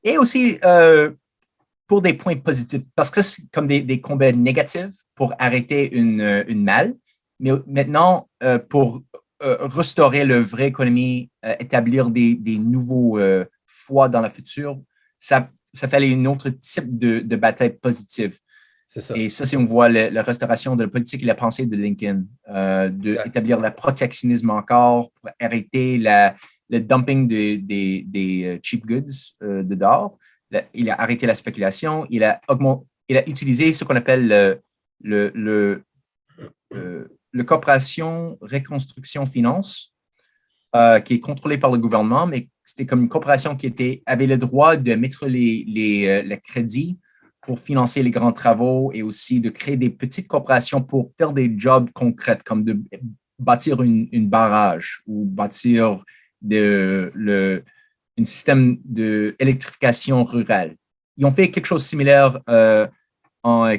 Et aussi pour des points positifs, parce que c'est comme des combats négatifs pour arrêter une mal, mais maintenant, pour restaurer le vrai économie, établir des nouveaux fois dans le futur, ça fallait un autre type de bataille positive. C'est ça. Et ça, si on voit la restauration de la politique et la pensée de Lincoln, Exact. d'établir le protectionnisme encore pour arrêter le dumping des cheap goods de d'or. Il a arrêté la spéculation. Il a utilisé ce qu'on appelle le corporation reconstruction finance, qui est contrôlé par le gouvernement, mais c'était comme une corporation avait le droit de mettre le crédit pour financer les grands travaux et aussi de créer des petites corporations pour faire des jobs concrets, comme de bâtir une barrage ou bâtir un système d'électrification rurale. Ils ont fait quelque chose de similaire en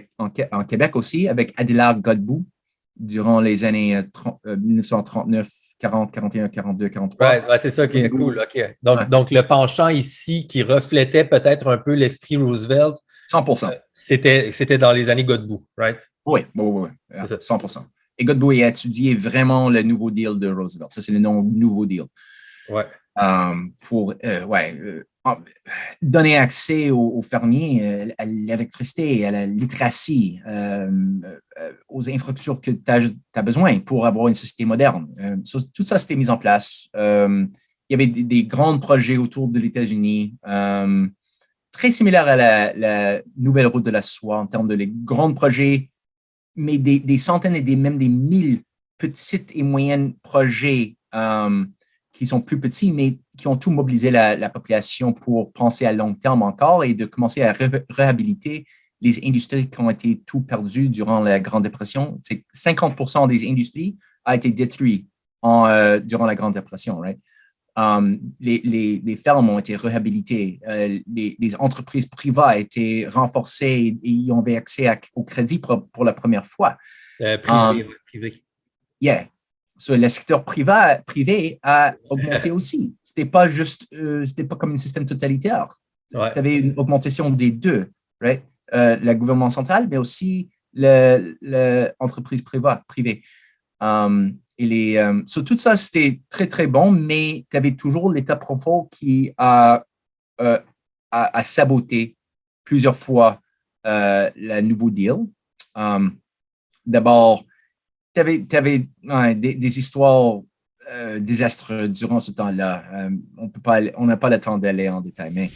Québec aussi avec Adélard Godbout durant les années 1939, 40, 41, 42, 43. Right. Ouais, c'est ça qui est cool. OK. Ouais, Donc, le penchant ici qui reflétait peut-être un peu l'esprit Roosevelt, 100%. c'était dans les années Godbout, right? Oui, oui, oui, C'est ça. 100%. Et Godbout a étudié vraiment le nouveau deal de Roosevelt. Ça, c'est le nom nouveau deal. Ouais. Pour donner accès aux fermiers à l'électricité, à la littératie, aux infrastructures que tu as besoin pour avoir une société moderne. Tout ça, c'était mis en place. Il y avait des grands projets autour de l'États-Unis, très similaires à la nouvelle route de la soie en termes de les grands projets, mais des centaines et même des mille petits et moyens projets qui sont plus petits, mais qui ont tout mobilisé la population pour penser à long terme encore et de commencer à réhabiliter les industries qui ont été tout perdues durant la Grande Dépression. C'est 50% des industries a été détruit durant la Grande Dépression, right? Les fermes ont été réhabilitées, les entreprises privées ont été renforcées et ils ont accès au crédit pour la première fois. Privé. Yeah. So, le secteur privé a augmenté aussi. C'était pas comme un système totalitaire. Ouais. Tu avais une augmentation des deux, right? Le gouvernement central, mais aussi l'entreprise privée. Tout ça, c'était très, très bon, mais tu avais toujours l'État profond qui a saboté plusieurs fois le nouveau deal. D'abord, tu avais des histoires désastreuses durant ce temps-là. On n'a pas le temps d'aller en détail, mais